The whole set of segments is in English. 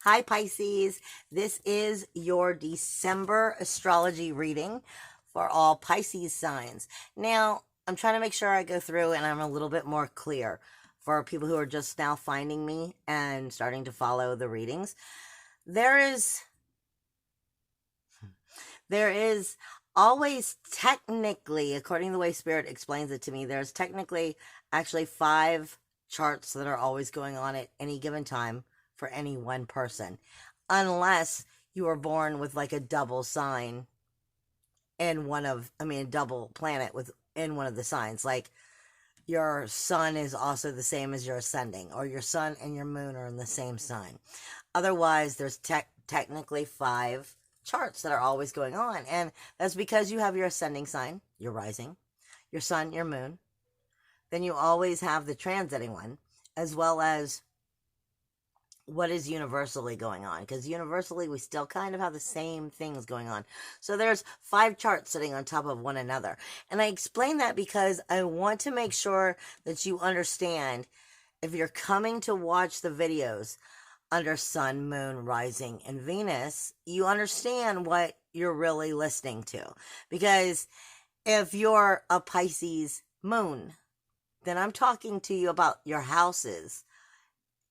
Hi, Pisces. This is your December astrology reading for all Pisces signs. Now, I'm trying to make sure I go through and I'm a little bit more clear for people who are just now finding me and starting to follow the readings. There is always technically, according to the way Spirit explains it to me, there's technically actually 5 charts that are always going on at any given time for any one person, unless you are born with like a double sign in a double planet in one of the signs. Like your sun is also the same as your ascending, or your sun and your moon are in the same sign. Otherwise, there's technically 5 charts that are always going on, and that's because you have your ascending sign, your rising, your sun, your moon. Then you always have the transiting one, as well as what is universally going on, because universally we still kind of have the same things going on. So there's 5 charts sitting on top of one another, and I explain that because I want to make sure that you understand, if you're coming to watch the videos under sun, moon, rising, and Venus, you understand what you're really listening to. Because if you're a Pisces moon, then I'm talking to you about your houses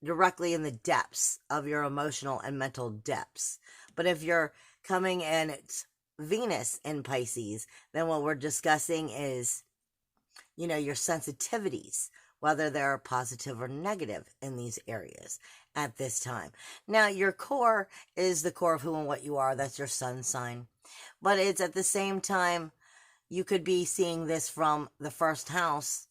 directly in the depths of your emotional and mental depths. But if you're coming and it's Venus in Pisces, then what we're discussing is, your sensitivities, whether they're positive or negative in these areas at this time. Now, your core is the core of who and what you are. That's your sun sign. But it's at the same time, you could be seeing this from the first house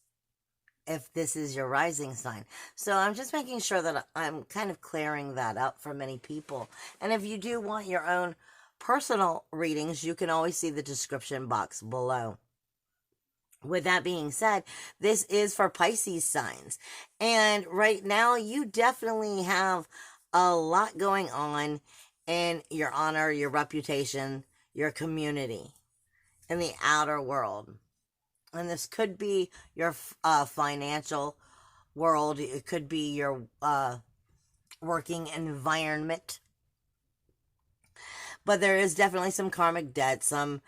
if this is your rising sign. So I'm just making sure that I'm kind of clearing that up for many people. And if you do want your own personal readings, you can always see the description box below. With that being said, this is for Pisces signs. And right now, you definitely have a lot going on in your honor, your reputation, your community, in the outer world. And this could be your financial world. It could be your working environment. But there is definitely some karmic debt, some,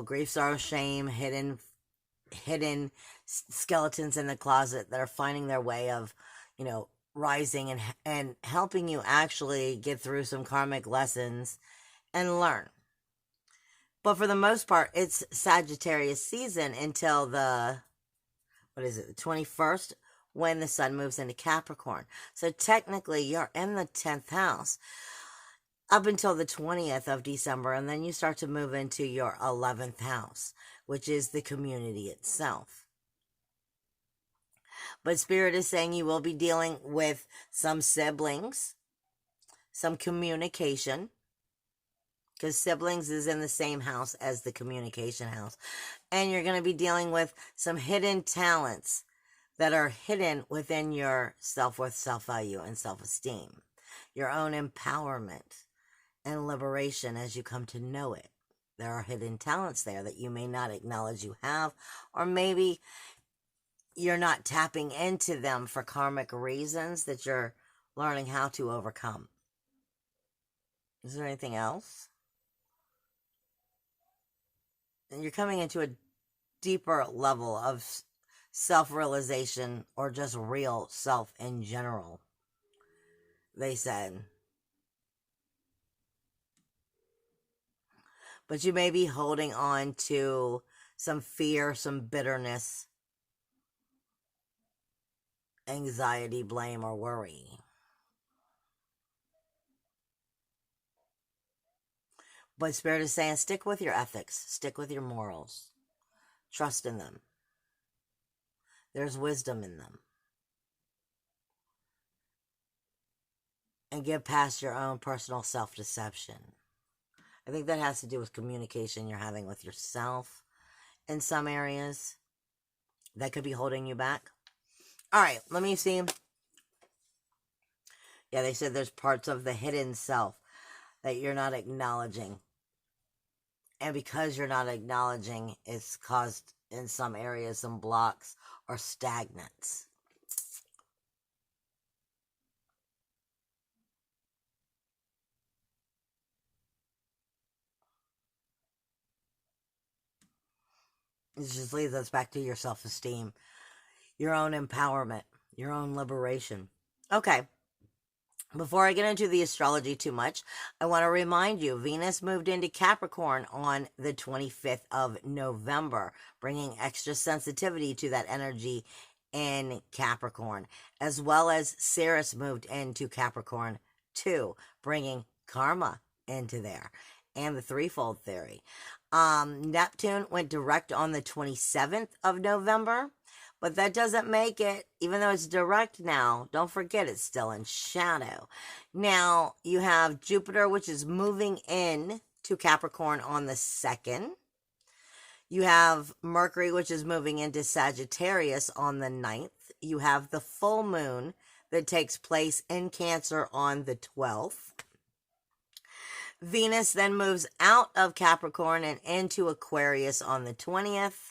grief, sorrow, shame, hidden skeletons in the closet that are finding their way of, rising and helping you actually get through some karmic lessons and learn. But for the most part, it's Sagittarius season until the 21st, when the sun moves into Capricorn. So technically, you're in the 10th house up until the 20th of December, and then you start to move into your 11th house, which is the community itself. But Spirit is saying you will be dealing with some siblings, some communication, because siblings is in the same house as the communication house. And you're going to be dealing with some hidden talents that are hidden within your self-worth, self-value, and self-esteem. Your own empowerment and liberation as you come to know it. There are hidden talents there that you may not acknowledge you have, or maybe you're not tapping into them for karmic reasons that you're learning how to overcome. Is there anything else? And you're coming into a deeper level of self-realization, or just real self in general, they said. But you may be holding on to some fear, some bitterness, anxiety, blame, or worry. But Spirit is saying, stick with your ethics, stick with your morals, trust in them. There's wisdom in them. And get past your own personal self-deception. I think that has to do with communication you're having with yourself in some areas that could be holding you back. All right, let me see. Yeah, they said there's parts of the hidden self that you're not acknowledging. And because you're not acknowledging, it's caused in some areas some blocks or stagnants. It just leads us back to your self-esteem, your own empowerment, your own liberation. Okay. Before I get into the astrology too much, I want to remind you Venus moved into Capricorn on the 25th of November, bringing extra sensitivity to that energy in Capricorn, as well as Ceres moved into Capricorn too, bringing karma into there and the threefold theory. Neptune went direct on the 27th of November. But that doesn't make it, even though it's direct now, don't forget it's still in shadow. Now, you have Jupiter, which is moving in to Capricorn on the 2nd. You have Mercury, which is moving into Sagittarius on the 9th. You have the full moon that takes place in Cancer on the 12th. Venus then moves out of Capricorn and into Aquarius on the 20th.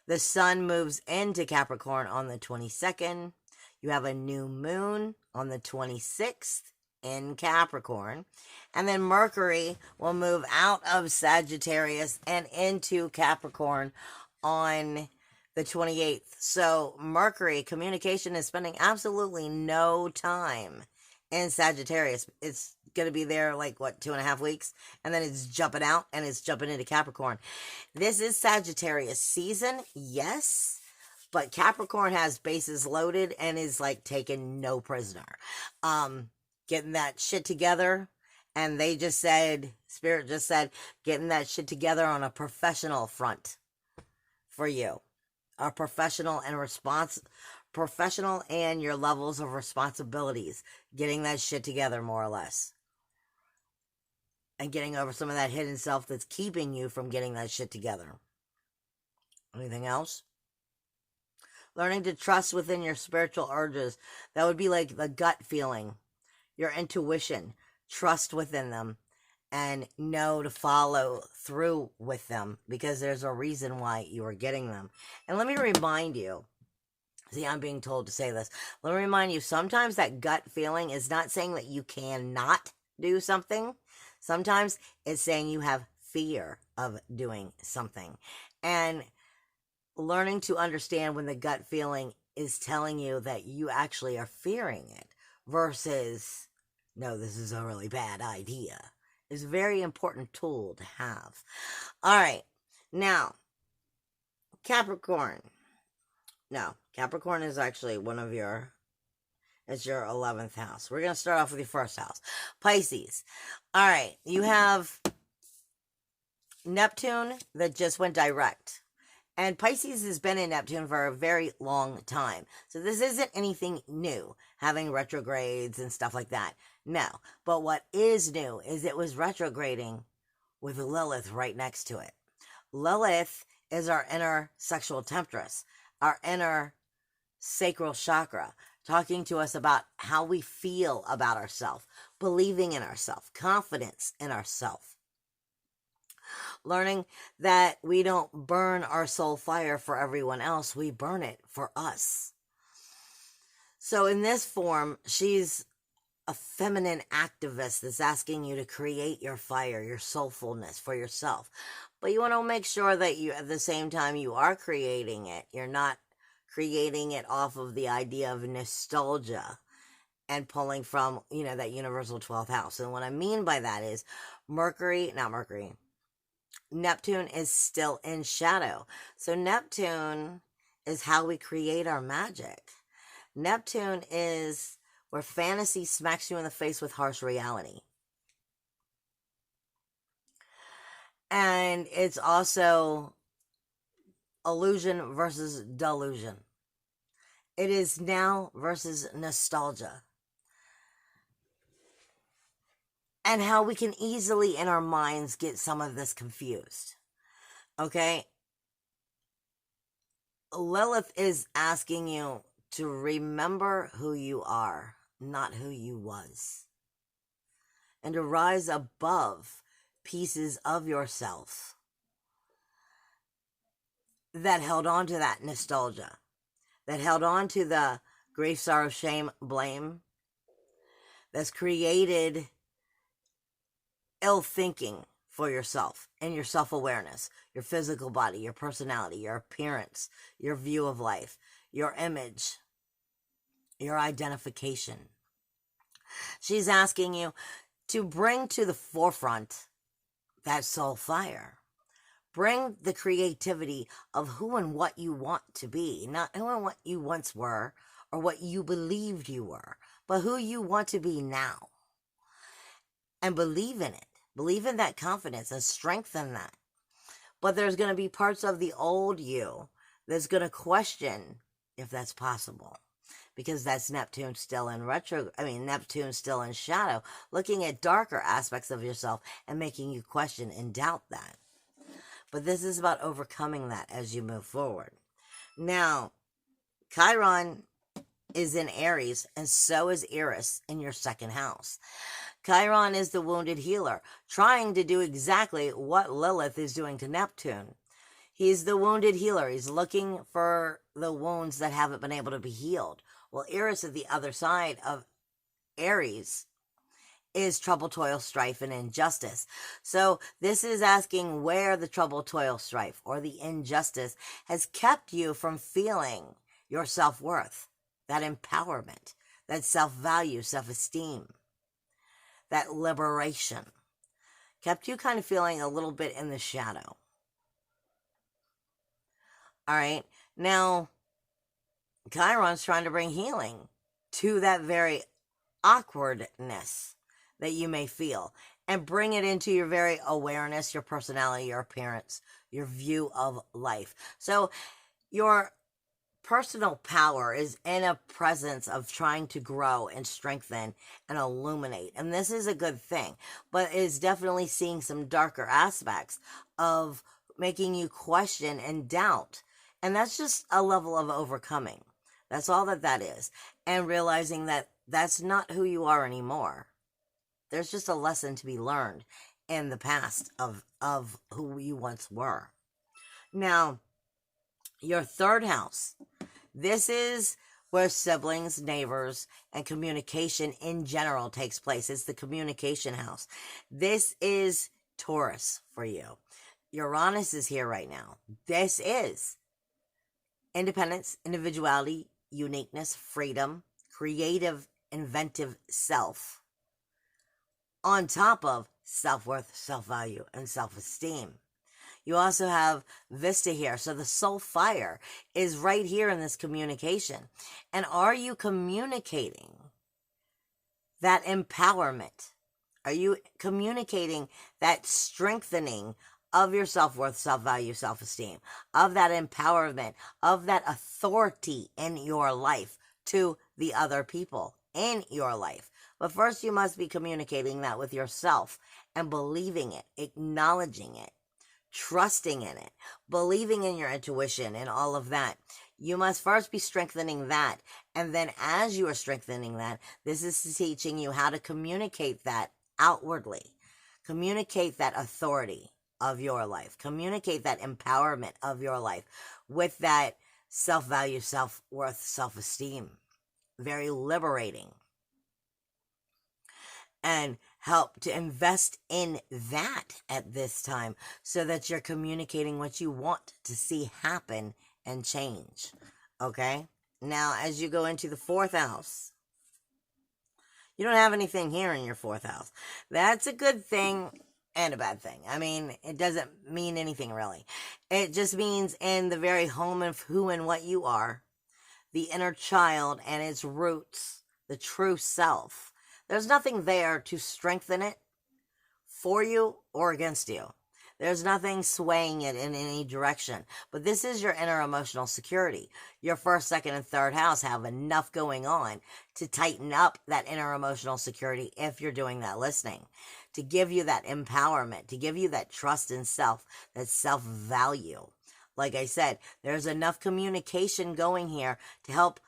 The sun moves into Capricorn on the 22nd. You have a new moon on the 26th in Capricorn. And then Mercury will move out of Sagittarius and into Capricorn on the 28th. So Mercury, communication, is spending absolutely no time in Sagittarius. It's going to be there like, 2.5 weeks? And then it's jumping out and it's jumping into Capricorn. This is Sagittarius season, yes, but Capricorn has bases loaded and is taking no prisoner. Getting that shit together. And they just said, Spirit just said, getting that shit together on a professional front for you. A professional and your levels of responsibilities. Getting that shit together, more or less. And getting over some of that hidden self that's keeping you from getting that shit together. Anything else? Learning to trust within your spiritual urges. That would be like the gut feeling, your intuition. Trust within them and know to follow through with them because there's a reason why you are getting them. And let me remind you, see, I'm being told to say this. Let me remind you, sometimes that gut feeling is not saying that you cannot do something. Sometimes it's saying you have fear of doing something. And learning to understand when the gut feeling is telling you that you actually are fearing it versus, no, this is a really bad idea, is a very important tool to have. All right. Now, Capricorn. No, Capricorn is actually it's your 11th house. We're going to start off with your first house. Pisces. All right. You have Neptune that just went direct. And Pisces has been in Neptune for a very long time. So this isn't anything new, having retrogrades and stuff like that. No. But what is new is it was retrograding with Lilith right next to it. Lilith is our inner sexual temptress, our inner sacral chakra, talking to us about how we feel about ourselves, believing in ourselves, confidence in ourselves. Learning that we don't burn our soul fire for everyone else, we burn it for us. So in this form, she's a feminine activist that's asking you to create your fire, your soulfulness for yourself. But you want to make sure that you, at the same time you are creating it, you're not creating it off of the idea of nostalgia and pulling from, that universal 12th house. And what I mean by that is Neptune is still in shadow. So Neptune is how we create our magic. Neptune is where fantasy smacks you in the face with harsh reality. And it's also illusion versus delusion. It is now versus nostalgia. And how we can easily in our minds get some of this confused. Okay? Lilith is asking you to remember who you are, not who you was. And to rise above pieces of yourself that held on to that nostalgia, that held on to the grief, sorrow, shame, blame, that's created ill thinking for yourself and your self-awareness, your physical body, your personality, your appearance, your view of life, your image, your identification. She's asking you to bring to the forefront that soul fire. Bring the creativity of who and what you want to be, not who and what you once were or what you believed you were, but who you want to be now. And believe in it. Believe in that confidence and strengthen that. But there's going to be parts of the old you that's going to question if that's possible. Because that's Neptune still in Neptune still in shadow, looking at darker aspects of yourself and making you question and doubt that. But this is about overcoming that as you move forward. Now, Chiron is in Aries, and so is Eris in your second house. Chiron is the wounded healer, trying to do exactly what Lilith is doing to Neptune. He's the wounded healer. He's looking for the wounds that haven't been able to be healed. Well, Eris at the other side of Aries is trouble, toil, strife, and injustice. So this is asking where the trouble, toil, strife, or the injustice has kept you from feeling your self-worth, that empowerment, that self-value, self-esteem, that liberation. Kept you kind of feeling a little bit in the shadow. All right. Now, Chiron's trying to bring healing to that very awkwardness that you may feel and bring it into your very awareness, your personality, your appearance, your view of life. So your personal power is in a presence of trying to grow and strengthen and illuminate. And this is a good thing, but it's definitely seeing some darker aspects of making you question and doubt. And that's just a level of overcoming. That's all that is. And realizing that that's not who you are anymore. There's just a lesson to be learned in the past of who you once were. Now, your third house. This is where siblings, neighbors, and communication in general takes place. It's the communication house. This is Taurus for you. Uranus is here right now. This is independence, individuality, uniqueness, freedom, creative, inventive self, on top of self-worth, self-value, and self-esteem. You also have Vista here. So the soul fire is right here in this communication. And are you communicating that empowerment? Are you communicating that strengthening of your self-worth, self-value, self-esteem, of that empowerment, of that authority in your life to the other people in your life? But first you must be communicating that with yourself and believing it, acknowledging it, trusting in it, believing in your intuition and all of that. You must first be strengthening that. And then as you are strengthening that, this is teaching you how to communicate that outwardly. Communicate that authority of your life. Communicate that empowerment of your life with that self-value, self-worth, self-esteem. Very liberating. And help to invest in that at this time so that you're communicating what you want to see happen and change. Okay? Now, as you go into the fourth house, you don't have anything here in your fourth house. That's a good thing and a bad thing. I mean, it doesn't mean anything really. It just means in the very home of who and what you are, the inner child and its roots, the true self. There's nothing there to strengthen it for you or against you. There's nothing swaying it in any direction. But this is your inner emotional security. Your first, second, and third house have enough going on to tighten up that inner emotional security if you're doing that listening. To give you that empowerment, to give you that trust in self, that self-value. Like I said, there's enough communication going here to help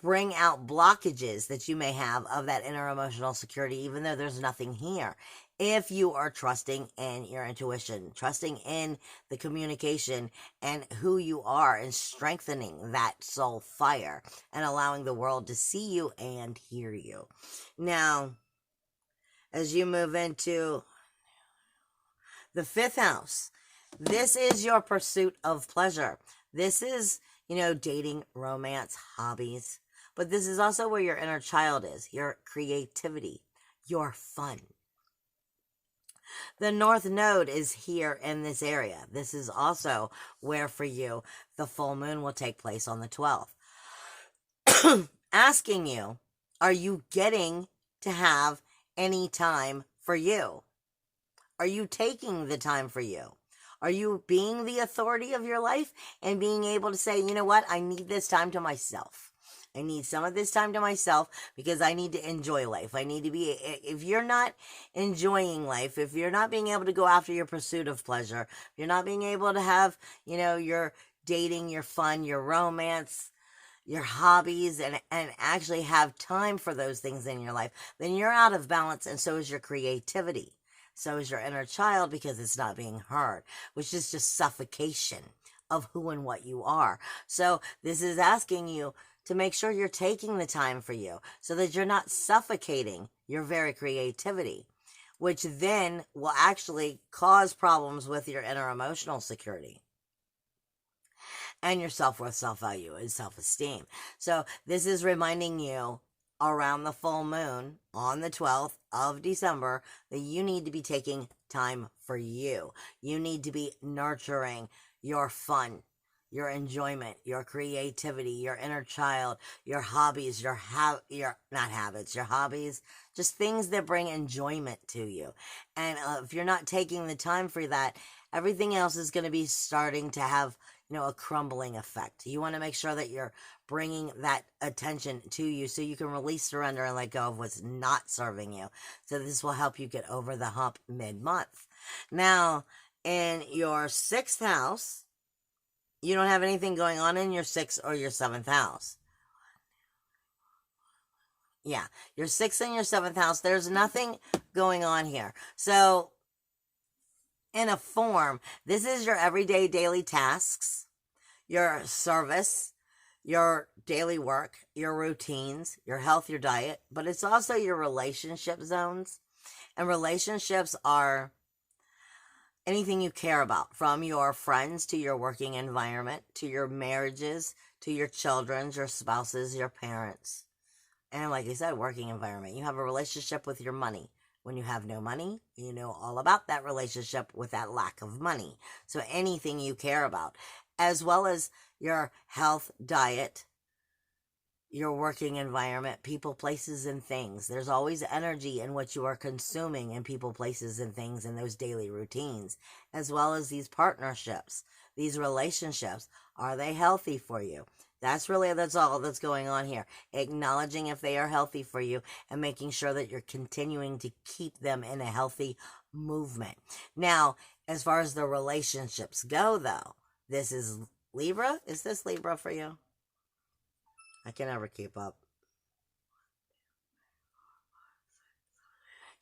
bring out blockages that you may have of that inner emotional security, even though there's nothing here. If you are trusting in your intuition, trusting in the communication and who you are, and strengthening that soul fire and allowing the world to see you and hear you. Now, as you move into The 5th house. This is your pursuit of pleasure. This is, dating, romance, hobbies. But this is also where your inner child is, your creativity, your fun. The North Node is here in this area. This is also where, for you, the full moon will take place on the 12th. Asking you, are you getting to have any time for you? Are you taking the time for you? Are you being the authority of your life and being able to say, you know what, I need this time to myself. I need some of this time to myself because I need to enjoy life. I need to be, if you're not enjoying life, if you're not being able to go after your pursuit of pleasure, if you're not being able to have, your dating, your fun, your romance, your hobbies, and actually have time for those things in your life, then you're out of balance, and so is your creativity. So is your inner child, because it's not being heard, which is just suffocation of who and what you are. So this is asking you to make sure you're taking the time for you so that you're not suffocating your very creativity, which then will actually cause problems with your inner emotional security and your self-worth, self-value, and self-esteem. So this is reminding you around the full moon on the 12th of December that you need to be taking time for you. You need to be nurturing your fun, your enjoyment, your creativity, your inner child, your hobbies, your not habits, your hobbies, just things that bring enjoyment to you. And if you're not taking the time for that, everything else is going to be starting to have, a crumbling effect. You want to make sure that you're bringing that attention to you so you can release, surrender, and let go of what's not serving you. So this will help you get over the hump mid-month. Now, in your 6th house, you don't have anything going on in your 6th or your 7th house. Yeah, your 6th and your 7th house, there's nothing going on here. So, in a form, this is your everyday daily tasks, your service, your daily work, your routines, your health, your diet, but it's also your relationship zones. And relationships are anything you care about, from your friends to your working environment, to your marriages, to your children, your spouses, your parents. And like I said, working environment. You have a relationship with your money. When you have no money, you know all about that relationship with that lack of money. So anything you care about, as well as your health, diet, your working environment, people, places, and things. There's always energy in what you are consuming in people, places, and things in those daily routines, as well as these partnerships, these relationships. Are they healthy for you? That's all that's going on here. Acknowledging if they are healthy for you and making sure that you're continuing to keep them in a healthy movement. Now, as far as the relationships go, though, this is Libra. Is this Libra for you? I can never keep up.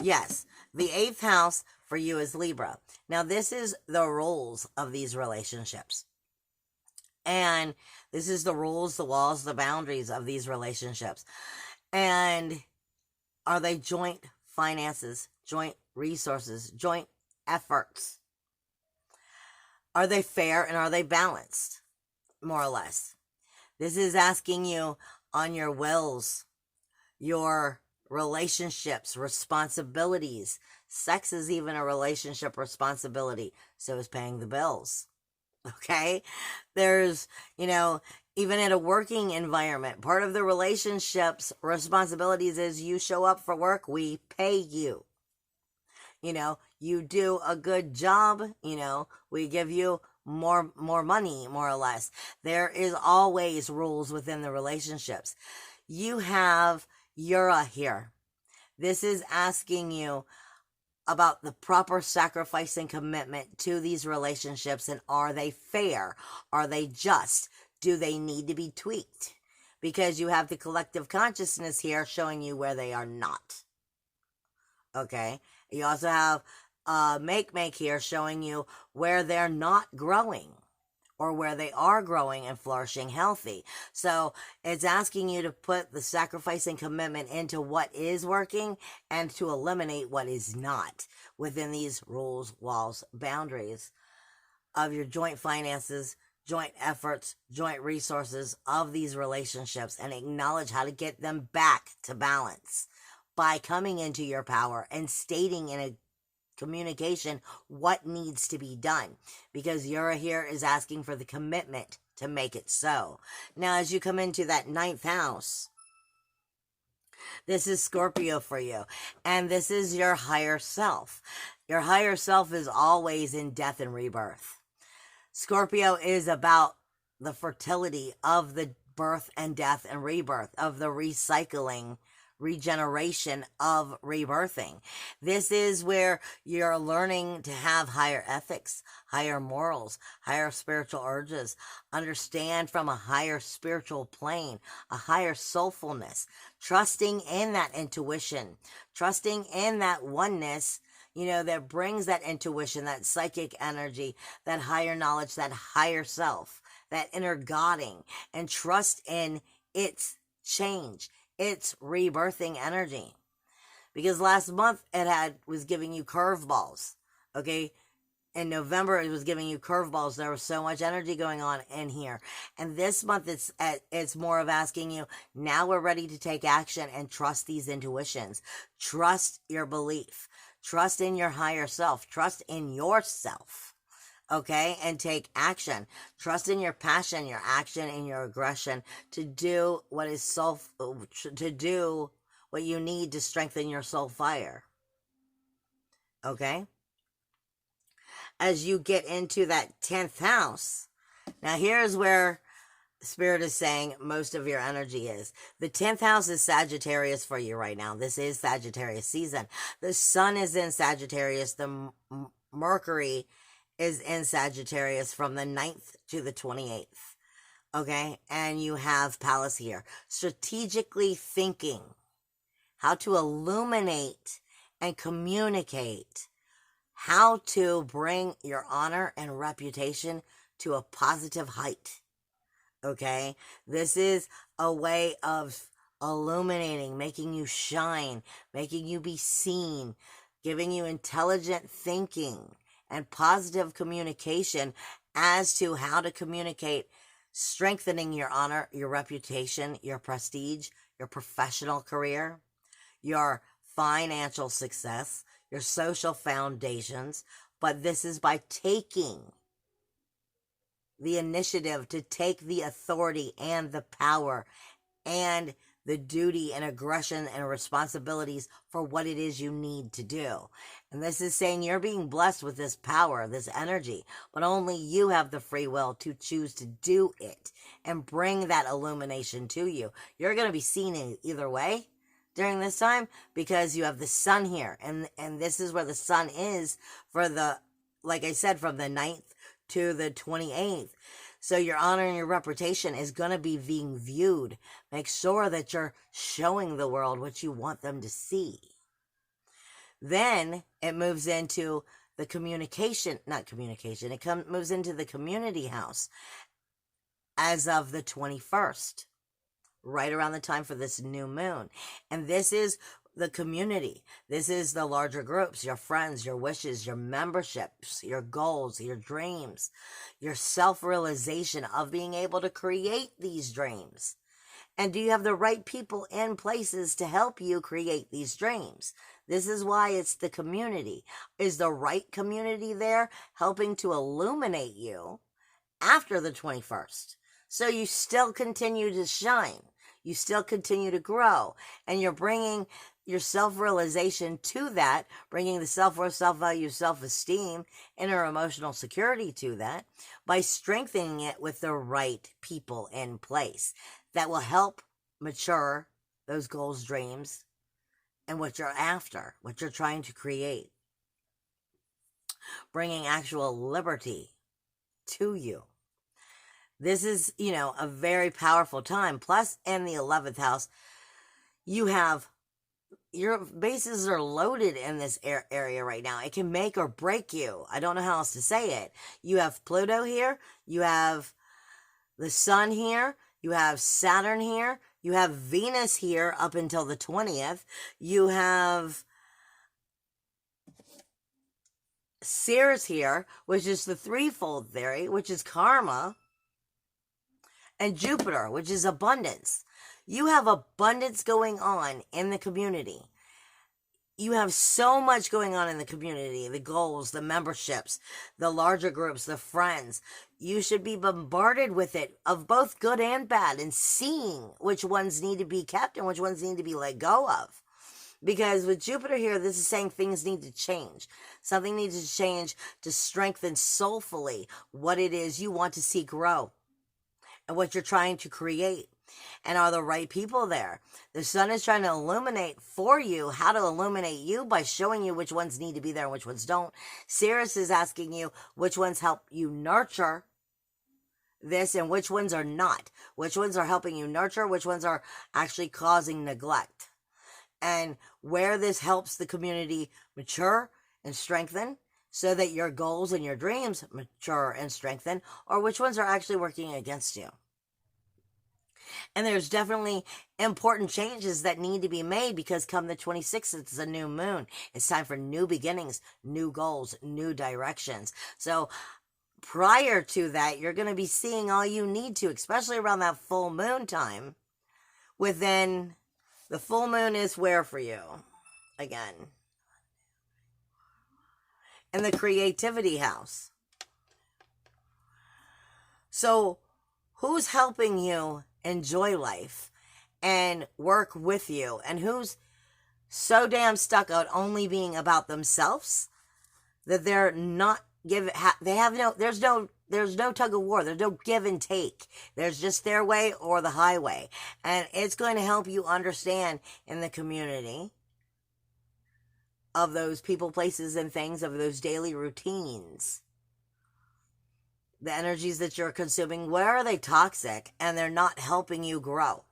Yes, the 8th house for you is Libra. Now, this is the rules of these relationships. And this is the rules, the walls, the boundaries of these relationships. And are they joint finances, joint resources, joint efforts? Are they fair and are they balanced, more or less? This is asking you on your wills, your relationships, responsibilities. Sex is even a relationship responsibility. So is paying the bills. Okay? There's, even in a working environment, part of the relationship's responsibilities is you show up for work, we pay you. You do a good job, we give you more money, more or less. There is always rules within the relationships. You have Ura here. This is asking you about the proper sacrifice and commitment to these relationships, and are they fair? Are they just? Do they need to be tweaked? Because you have the collective consciousness here showing you where they are not. Okay? You also have make here showing you where they're not growing, or where they are growing and flourishing healthy. So it's asking you to put the sacrifice and commitment into what is working and to eliminate what is not within these rules, walls, boundaries of your joint finances, joint efforts, joint resources of these relationships, and acknowledge how to get them back to balance by coming into your power and stating in a communication what needs to be done, because Yura here is asking for the commitment to make it so. Now, as you come into that 9th house, this is Scorpio for you, and this is your higher self. Your higher self is always in death and rebirth. Scorpio is about the fertility of the birth and death and rebirth, of the recycling, regeneration of rebirthing. This is where you're learning to have higher ethics, higher morals, higher spiritual urges, understand from a higher spiritual plane, a higher soulfulness, trusting in that intuition, trusting in that oneness, that brings that intuition, that psychic energy, that higher knowledge, that higher self, that inner godding, and trust in its change, its rebirthing energy. Because last month it was giving you curveballs. Okay. In November, it was giving you curveballs. There was so much energy going on in here. And this month, it's more of asking you, now we're ready to take action and trust these intuitions. Trust your belief. Trust in your higher self. Trust in yourself. Okay? And take action. Trust in your passion, your action, and your aggression to do to do what you need to strengthen your soul fire. Okay? As you get into that 10th house, now here's where Spirit is saying most of your energy is. The 10th house is Sagittarius for you right now. This is Sagittarius season. The sun is in Sagittarius. The Mercury is in Sagittarius from the 9th to the 28th. Okay? And you have Pallas here. Strategically thinking how to illuminate and communicate how to bring your honor and reputation to a positive height. Okay? This is a way of illuminating, making you shine, making you be seen, giving you intelligent thinking and positive communication as to how to communicate, strengthening your honor, your reputation, your prestige, your professional career, your financial success, your social foundations. But this is by taking the initiative to take the authority and the power and the duty and aggression and responsibilities for what it is you need to do. And this is saying you're being blessed with this power, this energy, but only you have the free will to choose to do it and bring that illumination to you. You're going to be seen in either way during this time because you have the sun here. And this is where the sun is for like I said, from the 9th to the 28th. So your honor and your reputation is going to be being viewed. Make sure that you're showing the world what you want them to see. Then it moves into the moves into the community house as of the 21st, right around the time for this new moon. And this is the community. This is the larger groups, your friends, your wishes, your memberships, your goals, your dreams, your self-realization of being able to create these dreams. And do you have the right people in places to help you create these dreams? This is why it's the community. Is the right community there helping to illuminate you after the 21st? So you still continue to shine. You still continue to grow. And you're bringing your self-realization to that, bringing the self-worth, self-value, self-esteem, inner emotional security to that by strengthening it with the right people in place that will help mature those goals, dreams, and what you're after, what you're trying to create. Bringing actual liberty to you. This is, a very powerful time. Plus, in the 11th house, you have, your bases are loaded in this area right now. It can make or break you. I don't know how else to say it. You have Pluto here. You have the Sun here. You have Saturn here. You have Venus here up until the 20th. You have Ceres here, which is the threefold theory, which is karma, and Jupiter, which is abundance. You have abundance going on in the community. You have so much going on in the community, the goals, the memberships, the larger groups, the friends. You should be bombarded with it, of both good and bad, and seeing which ones need to be kept and which ones need to be let go of. Because with Jupiter here, this is saying things need to change. Something needs to change to strengthen soulfully what it is you want to see grow and what you're trying to create. And are the right people there? The Sun is trying to illuminate for you how to illuminate you by showing you which ones need to be there and which ones don't. Ceres is asking you which ones help you nurture this and which ones are not. Which ones are helping you nurture, which ones are actually causing neglect. And where this helps the community mature and strengthen so that your goals and your dreams mature and strengthen, or which ones are actually working against you. And there's definitely important changes that need to be made because come the 26th, it's a new moon. It's time for new beginnings, new goals, new directions. So prior to that, you're going to be seeing all you need to, especially around that full moon time. Within the full moon is where for you? Again. In the creativity house. So who's helping you enjoy life and work with you, and who's so damn stuck on only being about themselves that they're not there's no tug of war, there's no give and take, there's just their way or the highway. And it's going to help you understand in the community of those people, places, and things, of those daily routines, the energies that you're consuming, where are they toxic and they're not helping you grow?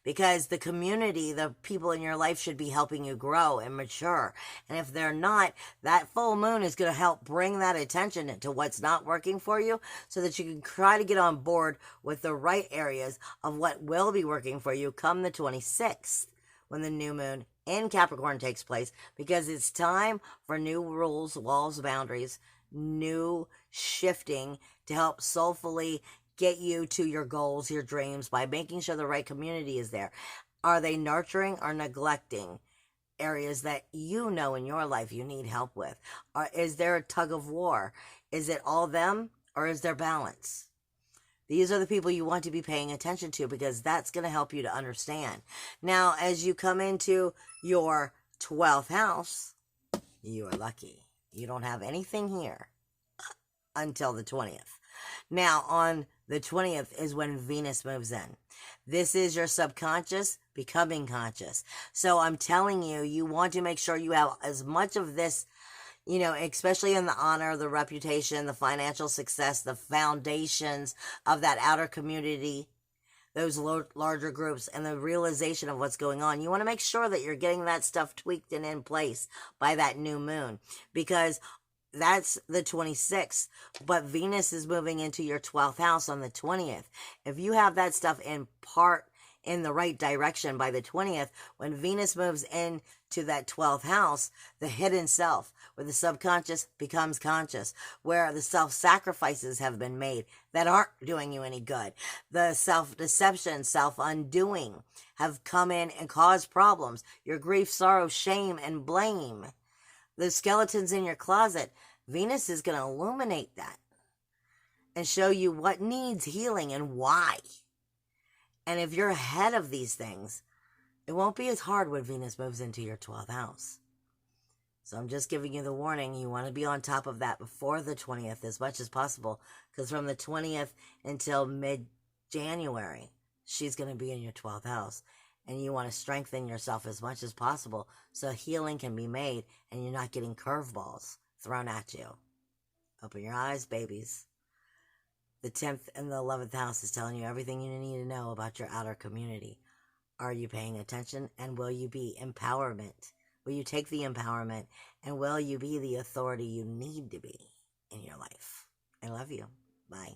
Because the community, the people in your life should be helping you grow and mature. And if they're not, that full moon is going to help bring that attention to what's not working for you so that you can try to get on board with the right areas of what will be working for you come the 26th when the new moon in Capricorn takes place, because it's time for new rules, walls, boundaries, new shifting to help soulfully get you to your goals, your dreams, by making sure the right community is there. Are they nurturing or neglecting areas that you know in your life you need help with? Or is there a tug of war? Is it all them or is there balance? These are the people you want to be paying attention to, because that's going to help you to understand. Now, as you come into your 12th house, you are lucky. You don't have anything here until the 20th. Now, on the 20th is when Venus moves in. This is your subconscious becoming conscious. So I'm telling you, you want to make sure you have as much of this, you know, especially in the honor, the reputation, the financial success, the foundations of that outer community, those larger groups, and the realization of what's going on. You want to make sure that you're getting that stuff tweaked and in place by that new moon, because that's the 26th, but Venus is moving into your 12th house on the 20th. If you have that stuff in the right direction by the 20th, when Venus moves into that 12th house, the hidden self, where the subconscious becomes conscious, where the self-sacrifices have been made that aren't doing you any good, the self-deception, self-undoing have come in and caused problems, your grief, sorrow, shame, and blame, the skeletons in your closet. Venus is going to illuminate that and show you what needs healing and why. And if you're ahead of these things, it won't be as hard when Venus moves into your 12th house. So I'm just giving you the warning. You want to be on top of that before the 20th as much as possible, because from the 20th until mid-January, she's going to be in your 12th house. And you want to strengthen yourself as much as possible so healing can be made and you're not getting curveballs thrown at you. Open your eyes, babies. The 10th and the 11th house is telling you everything you need to know about your outer community. Are you paying attention? And will you be empowerment? Will you take the empowerment? And will you be the authority you need to be in your life? I love you. Bye.